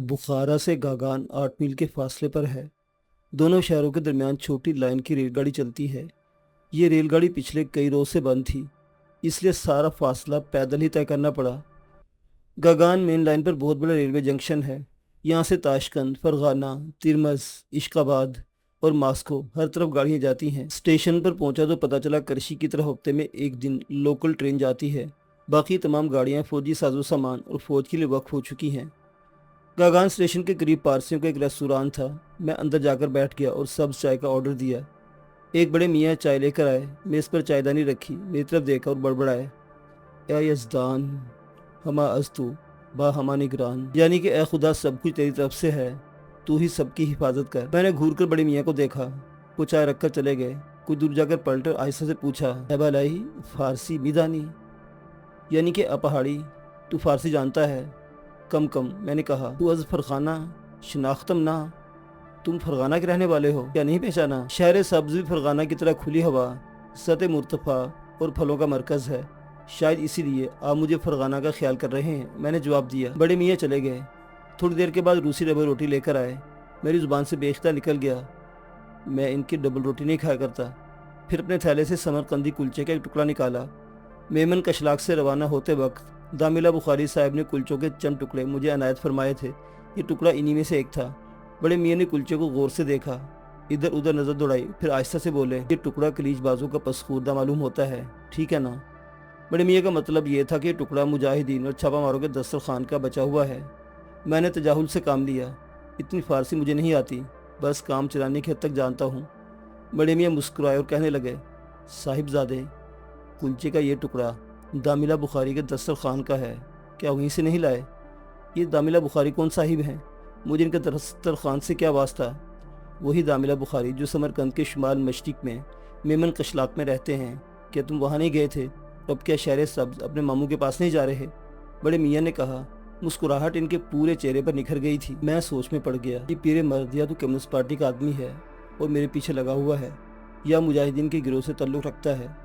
बुखारा से गागान 8 मील के फासले पर है। दोनों शहरों के दरमियान छोटी लाइन की रेलगाड़ी चलती है। ये रेलगाड़ी पिछले कई रोज से बंद थी, इसलिए सारा फासला पैदल ही तय करना पड़ा। गागान मेन लाइन पर बहुत बड़ा रेलवे जंक्शन है। यहाँ से ताशकंद, फरगाना, तिरमज, इश्काबाद और मास्को हर तरफ गाड़ियाँ जाती हैं। स्टेशन पर पहुंचा तो पता चला करशी की तरफ हफ्ते में एक दिन लोकल ट्रेन जाती है। बाकी तमाम गाड़ियाँ फौजी साजो सामान और फौज के लिए वक्फ हो चुकी हैं। गागान स्टेशन के करीब पारसियों का एक रेस्टोरेंट था। मैं अंदर जाकर बैठ गया और सब्ज चाय का ऑर्डर दिया। एक बड़े मियाँ चाय लेकर आए, मेज़ पर चायदानी रखी, मेरी तरफ देखा और बड़बड़ाए, या यज़दान हमा अस्तु बा हमा निगरान, यानी कि ए खुदा सब कुछ तेरी तरफ से है, तू ही सबकी हिफाजत कर। मैंने घूर कर बड़े मियाँ को देखा। वो चाय रखकर चले गए। कुछ दूर जाकर पलटर आहिस्ता से पूछा, है बालाई फारसी मिदानी, यानी कि अपहाड़ी, तू फारसी जानता है? कम कम, मैंने कहा। तू अज फरखाना शनाख्तम ना, तुम फरगाना के रहने वाले हो, क्या नहीं पहचाना? शहर सब्ज़ भी फरगाना की तरह खुली हवा, सतह मुर्तफ़ा और फलों का मरकज़ है। शायद इसीलिए आप मुझे फरगाना का ख्याल कर रहे हैं, मैंने जवाब दिया। बड़े मियाँ चले गए। थोड़ी देर के बाद रूसी डबल रोटी लेकर आए। मेरी ज़ुबान से बेख्ता निकल गया, मैं इनकी डबल रोटी नहीं खाया करता। फिर अपने थैले से समरकंदी कुलचे का एक टुकड़ा निकाला। मेमन कशलाक से रवाना होते वक्त दामिला बुखारी साहब ने कुलचों के चंद टुकड़े मुझे अनायत फरमाए थे। ये टुकड़ा इन्हीं में से एक था। बड़े मियाँ ने कुलचे को गौर से देखा, इधर उधर नज़र दौड़ाई, फिर आहिस्ता से बोले, ये टुकड़ा कलीज बाजू का पसखूरदा मालूम होता है, ठीक है ना? बड़े मियाँ का मतलब ये था कि ये टुकड़ा मुजाहिदीन और छापामारों के दस्तरखान का बचा हुआ है। मैंने तजाहुल से काम लिया, इतनी फारसी मुझे नहीं आती, बस काम चलाने की हद तक जानता हूँ। बड़े मियाँ मुस्कुराए और कहने लगे, साहिबजादे, कुलचे का ये टुकड़ा दामिला बुखारी के दस्तरखान का है, क्या वहीं से नहीं लाए? ये दामिला बुखारी कौन साहिब हैं? मुझे इनका दस्तरखान से क्या वास्ता? वही दामिला बुखारी जो समरकंद के शुमाल मशरिक में मेमन कशलाक में रहते हैं। क्या तुम वहाँ नहीं गए थे? अब क्या शहर सब्ज अपने मामू के पास नहीं जा रहे? बड़े मियाँ ने कहा। मुस्कुराहट इनके पूरे चेहरे पर निखर गई थी। मैं सोच में पड़ गया, ये पीरे मर्द या तो कम्युनिस्ट पार्टी का आदमी है और मेरे पीछे लगा हुआ है, या मुजाहिदीन के गिरोह से ताल्लुक़ रखता है।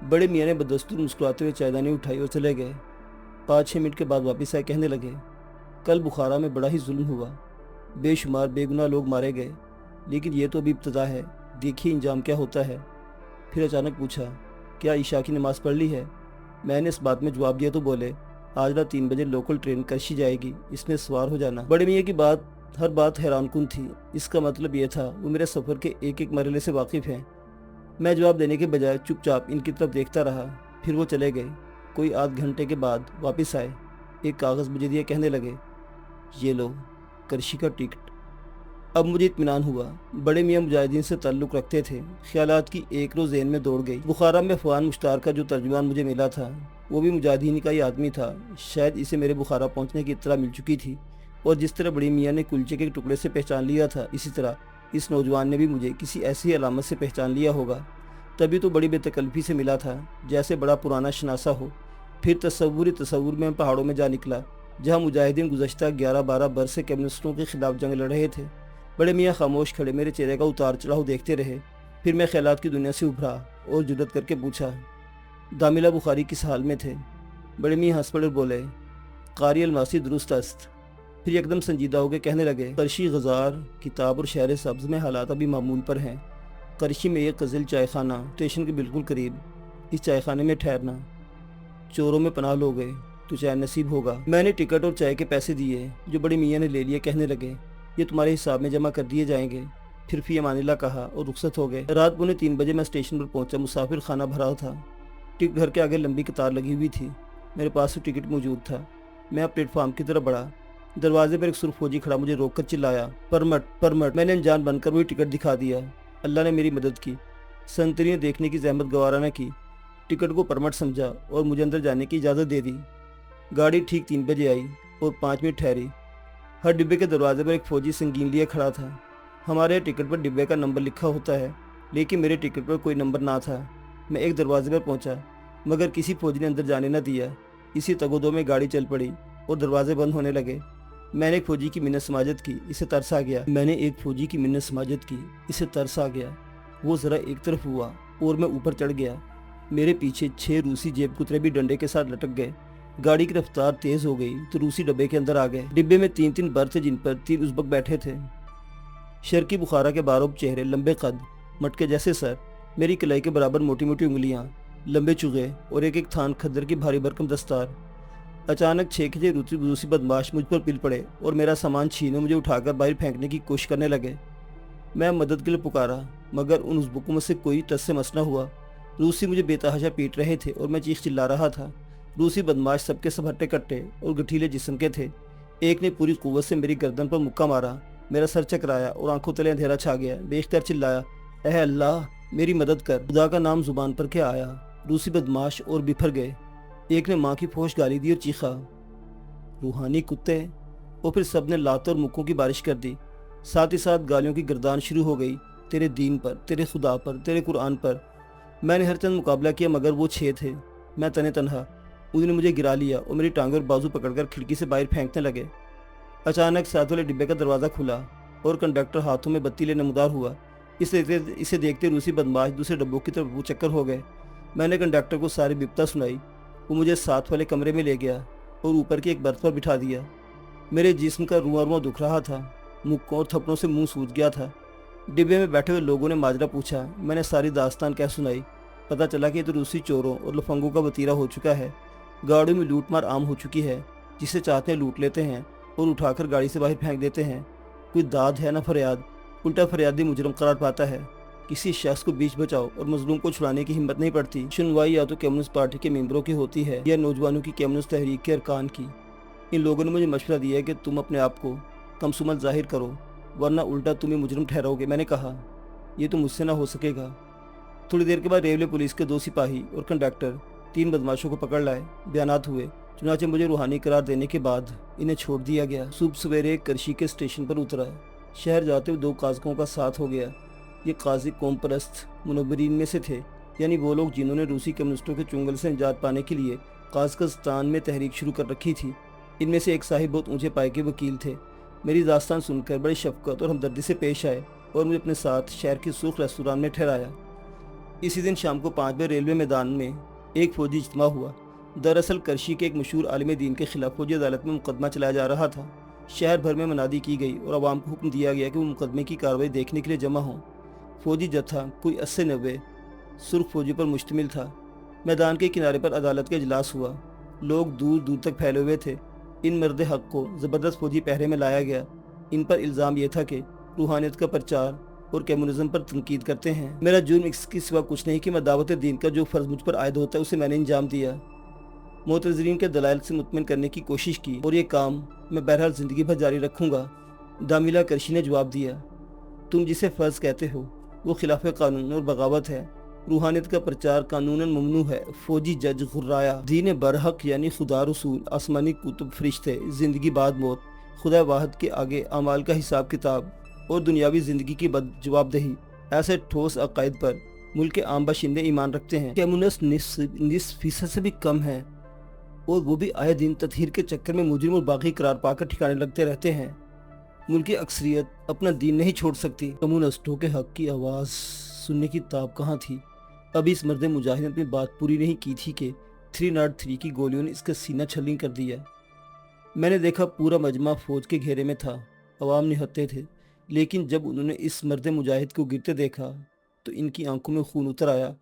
बड़े मियाँ ने बदस्तूर मुस्कुराते हुए चायदानी उठाई और चले गए। 5-6 मिनट के बाद वापस आए, कहने लगे, कल बुखारा में बड़ा ही जुल्म हुआ, बेशुमार बेगुनाह लोग मारे गए, लेकिन ये तो अभी इब्तदा है, देखिए इंजाम क्या होता है। फिर अचानक पूछा, क्या ईशा की नमाज़ पढ़ ली है? मैंने इस बात में जवाब दिया तो बोले, आज रात 3 बजे लोकल ट्रेन करशी जाएगी, इसमें सवार हो जाना। बड़े मियाँ की हर बात हैरानकुन थी। इसका मतलब ये था वो मेरे सफ़र के एक एक मरहले से वाकिफ़ हैं। मैं जवाब देने के बजाय चुपचाप इनकी तरफ देखता रहा। फिर वो चले गए। कोई आध घंटे के बाद वापस आए, एक कागज़ मुझे दिया, कहने लगे, ये लो करशी का टिकट। अब मुझे इत्मीनान हुआ। बड़े मियाँ मुजाहिदीन से ताल्लुक़ रखते थे। ख्यालात की एक रोज़ ज़हन में दौड़ गई। बुखारा में अफ़गान मुश्तार का जो तर्जुमान मुझे मिला था वो भी मुजाहिदीन का ही आदमी था। शायद इसे मेरे बुखारा पहुँचने की इत्तला मिल चुकी थी, और जिस तरह बड़ी मियाँ ने कुलचे के टुकड़े से पहचान लिया था, इसी तरह इस नौजवान ने भी मुझे किसी ऐसी अलामत से पहचान लिया होगा। तभी तो बड़ी बेतकल्फ़ी से मिला था, जैसे बड़ा पुराना शनासा हो। फिर तसव्वुर में पहाड़ों में जा निकला, जहाँ मुजाहिदीन गुज़श्ता 11-12 बरस से कम्युनिस्टों के खिलाफ जंग लड़ रहे थे। बड़े मियाँ खामोश खड़े मेरे चेहरे का उतार चढ़ाव देखते रहे। फिर मैं ख्यालात की दुनिया से उभरा और जुर्रत करके पूछा, दामिला बुखारी किस हाल में थे? बड़े मियाँ हंस पड़े और बोले, कारी अलमासी दुरुस्त अस्त। फिर एकदम संजीदा होकर कहने लगे, करशी गज़ार किताब और शहर सब्ज़ में हालात अभी मामूल पर हैं। करशी में एक कज़िल चायखाना, स्टेशन के बिल्कुल करीब। इस चायखाने में ठहरना, चोरों में पनाह लोगे तो चाय नसीब होगा। मैंने टिकट और चाय के पैसे दिए, जो बड़ी मियाँ ने ले लिए। कहने लगे, ये तुम्हारे हिसाब में जमा कर दिए जाएंगे। फिर फी अमानिल्लाह कहा और रुखसत हो गए। रात 2:45 बजे मैं स्टेशन पर पहुंचा। मुसाफिर खाना भरा था। टिकट घर के आगे लंबी कतार लगी हुई थी। मेरे पास तो टिकट मौजूद था। मैं प्लेटफार्म की तरफ बढ़ा। दरवाजे पर एक सुर्ख फौजी खड़ा मुझे रोक कर चिल्लाया, परमट परमट। मैंने अनजान बनकर वही टिकट दिखा दिया। अल्लाह ने मेरी मदद की। संतरी ने देखने की जहमत गवारा न की, टिकट को परमट समझा और मुझे अंदर जाने की इजाज़त दे दी। गाड़ी ठीक 3 बजे आई और 5 मिनट ठहरी। हर डिब्बे के दरवाजे पर एक फ़ौजी संगीन लिए खड़ा था। हमारे टिकट पर डिब्बे का नंबर लिखा होता है, लेकिन मेरे टिकट पर कोई नंबर ना था। मैं एक दरवाजे पर पहुंचा, मगर किसी फ़ौजी ने अंदर जाने न दिया। इसी तगोदो में गाड़ी चल पड़ी और दरवाजे बंद होने लगे। मैंने एक फ़ौजी की मिन्नत समाजत की, इसे तरस आ गया। वो ज़रा एक तरफ हुआ और मैं ऊपर चढ़ गया। मेरे पीछे 6 रूसी जेब कुतरे भी डंडे के साथ लटक गए। गाड़ी की रफ्तार तेज हो गई तो रूसी डब्बे के अंदर आ गए। डिब्बे में 3-3 बर्थ थे जिन पर 3 उज़्बक बैठे थे। शर्की बुखारा के बारोब चेहरे, लंबे कद, मटके जैसे सर, मेरी कलाई के बराबर मोटी मोटी उंगलियां, लंबे चुगे और एक एक थान खद्दर की भारी भरकम दस्तार। अचानक 6 खिजे रूसी बदमाश मुझ पर पिल पड़े और मेरा सामान छीने मुझे उठाकर बाहर फेंकने की कोशिश करने लगे। मैं मदद के लिए पुकारा मगर उन उज़्बकों में से कोई टस से मस न हुआ। रूसी मुझे बेतहाशा पीट रहे थे और मैं चीख चिल्ला रहा था। रूसी बदमाश सबके सब हट्टे कट्टे और गठीले जिस्म के थे। एक ने पूरी कुव्वत से मेरी गर्दन पर मुक्का मारा। मेरा सर चकराया और आंखों तले अंधेरा छा गया। बेख्तियार चिल्लाया, ऐ अल्लाह मेरी मदद कर। खुदा का नाम जुबान पर क्या आया। रूसी बदमाश और बिफर गए। एक ने माँ की फोश गाली दी और चीखा, रूहानी कुत्ते। और फिर सब ने लात और मुक्कों की बारिश कर दी। साथ ही साथ गालियों की गर्दान शुरू हो गई, तेरे दीन पर, तेरे खुदा पर, तेरे कुरान पर। मैंने हर चंद मुकाबला किया मगर वो 6 थे, मैं तने तनहा। उन्होंने मुझे गिरा लिया और मेरी टांगें और बाजू पकड़कर खिड़की से बाहर फेंकने लगे। अचानक साथ वाले डिब्बे का दरवाज़ा खुला और कंडक्टर हाथों में बत्ती ले नमदार हुआ। इसे देखते रूसी बदमाश दूसरे डब्बों की तरफ चक्कर हो गए। मैंने कंडक्टर को सारी बिपता सुनाई। वो मुझे साथ वाले कमरे में ले गया और ऊपर की एक बर्थ पर बिठा दिया। मेरे जिस्म का रुआं रुआं दुख रहा था, मुक्कों और थप्पड़ों से मुंह सूज गया था। डिब्बे में बैठे हुए लोगों ने माजरा पूछा। मैंने सारी दास्तान कह सुनाई। पता चला कि ये तो रूसी चोरों और लफंगों का वतीरा हो चुका है। गाड़ियों में लूट मार आम हो चुकी है। जिसे चाहते हैं लूट लेते हैं और उठाकर गाड़ी से बाहर फेंक देते हैं। कोई दाद है ना फरियाद, उल्टा फरियादी मुजरम करार पाता है। किसी शख्स को बीच बचाओ और मजलूम को छुड़ाने की हिम्मत नहीं पड़ती। सुनवाई या तो कम्युनिस्ट पार्टी के मेंबरों की होती है या नौजवानों की कम्युनिस्ट तहरीक के अरकान की। इन लोगों ने मुझे मशवरा दिया है कि तुम अपने आप को कमसुमल जाहिर करो वरना उल्टा तुम ही मुजरम ठहरोगे। मैंने कहा, ये तो मुझसे ना हो सकेगा। थोड़ी देर के बाद रेलवे पुलिस के 2 सिपाही और कंडक्टर 3 बदमाशों को पकड़ लाए। बयानात हुए। चुनाचे मुझे रूहानी करार देने के बाद इन्हें छोड़ दिया गया। सुबह सवेरे करशी के स्टेशन पर उतरा। शहर जाते हुए 2 काज़कों का साथ हो गया। ये काजी कौम परस्त मुनव्वरीन में से थे, यानी वो लोग जिन्होंने रूसी कम्युनिस्टों के चुंगल से निजात पाने के लिए काज़कस्तान में तहरीक शुरू कर रखी थी। इनमें से एक साहिब बहुत ऊंचे पाए के वकील थे। मेरी दास्तान सुनकर बड़ी शफकत और हमदर्दी से पेश आए और मुझे अपने साथ शहर की सुर्ख रेस्तोरां में ठहराया। इसी दिन शाम को 5 बजे रेलवे मैदान में एक फौजी इज्तिमा हुआ। दरअसल करशी के एक मशहूर आलिम दीन के खिलाफ फौजी अदालत में मुकदमा चलाया जा रहा था। शहर भर में मनादी की गई और आवाम को हुक्म दिया गया कि वो मुकदमे की कार्रवाई देखने के लिए जमा हों। फौजी जत्था कोई 80-90 सुर्ख फौजी पर मुश्तमिल था। मैदान के किनारे पर अदालत का इजलास हुआ। लोग दूर दूर तक फैले हुए थे। इन मर्द हक को ज़बरदस्त फौजी पहरे में लाया गया। इन पर इल्ज़ाम यह था कि रूहानियत का प्रचार और कम्युनिज्म पर तनकीद करते हैं। मेरा जुर्म इसके सिवा कुछ नहीं कि मैं दावत दीन का जो फ़र्ज़ मुझ पर आयद होता है उसे मैंने अंजाम दिया। मोतज़रीन के दलाइल से मुतमिन करने की कोशिश की और ये काम मैं बहरहाल ज़िंदगी भर जारी रखूँगा। दामिला करशी ने जवाब दिया, तुम जिसे फ़र्ज़ कहते हो वो खिलाफ कानून और बगावत है। रूहानियत का प्रचार कानूनन ममनू है। फौजी जज घुर्राया। दीन बरहक यानी खुदा, रसूल, आसमानी कुतुब, फरिश्ते, ज़िंदगी बाद मौत, खुदा वाहद के आगे अमाल का हिसाब किताब और दुनियावी ज़िंदगी की बद जवाबदेही, ऐसे ठोस अकायद पर मुल्क के आम बाशिंदे ईमान रखते हैं। कम्युनिस्ट निस्फ फीसद से भी कम है और वो भी आए दिन तत्हीर के चक्कर में मुजरिम और बागी करार पाकर ठिकाने लगते रहते हैं। मुल्क की अक्सरियत अपना दीन नहीं छोड़ सकती। कम्युनिस्टों के हक की आवाज़ सुनने की ताब कहाँ थी। अभी इस मर्द मुजाहिद ने अपनी बात पूरी नहीं की थी कि 303 की गोलियों ने इसका सीना छलनी कर दिया। मैंने देखा पूरा मजमा फौज के घेरे में था। अवाम निहत्ते थे, लेकिन जब उन्होंने इस मर्द मुजाहिद को गिरते देखा तो इनकी आंखों में खून उतर आया।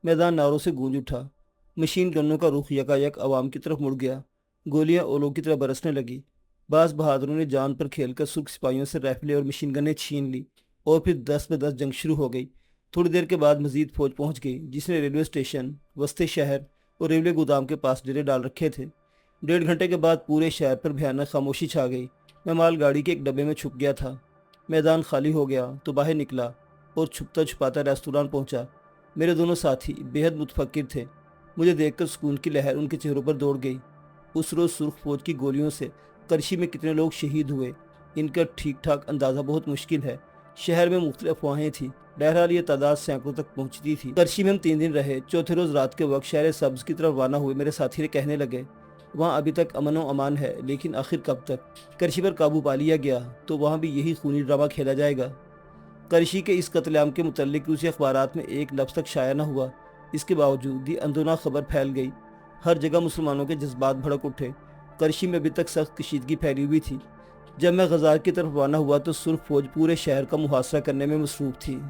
मैदान नारों से गूंज उठा। मशीन गनों का रुख यकायक अवाम की तरफ मुड़ गया। गोलियां ओलों की तरह बरसने लगी। बास बहादुरों ने जान पर खेलकर सुर्ख सिपाहियों से राइफलें और मशीन गनें छीन ली और फिर 10 पे 10 जंग शुरू हो गई। थोड़ी देर के बाद मजीद फौज पहुंच गई, जिसने रेलवे स्टेशन, वस्ते शहर और रेलवे गोदाम के पास डेरे डाल रखे थे। 1.5 घंटे के बाद पूरे शहर पर भयानक खामोशी छा गई। मैं मालगाड़ी के एक डब्बे में छुप गया था। मैदान खाली हो गया तो बाहर निकला और छुपता छुपाता रेस्तोरां पहुंचा। मेरे दोनों साथी बेहद मुतफक्किर थे। मुझे देखकर सुकून की लहर उनके चेहरों पर दौड़ गई। उस रोज़ सुर्ख फौज की गोलियों से करशी में कितने लोग शहीद हुए, इनका ठीक ठाक अंदाज़ा बहुत मुश्किल है। शहर में मुख्तलिफ अफवाहें थी। बहरहाल ये तादाद सैकड़ों तक पहुंचती थी। करशी में हम 3 दिन रहे। चौथे रोज़ रात के वक्त शहर सब्ज़ की तरफ रवाना हुए। मेरे साथी ने कहने लगे, वहाँ अभी तक अमन व अमान है, लेकिन आखिर कब तक? करशी पर काबू पा लिया गया तो वहाँ भी यही खूनी ड्रामा खेला जाएगा। करशी के इस कत्लेआम के मुतल्लिक रूसी अखबारात में एक लफ्ज़ तक शाया न हुआ। इसके बावजूद ये अंदोना खबर फैल गई ہر جگہ مسلمانوں کے جذبات بھڑک اٹھے۔ کرشی میں ابھی تک سخت کشیدگی پھیلی ہوئی تھی۔ جب میں غزار کی طرف روانہ ہوا تو سرخ فوج پورے شہر کا محاصرہ کرنے میں مصروف تھی۔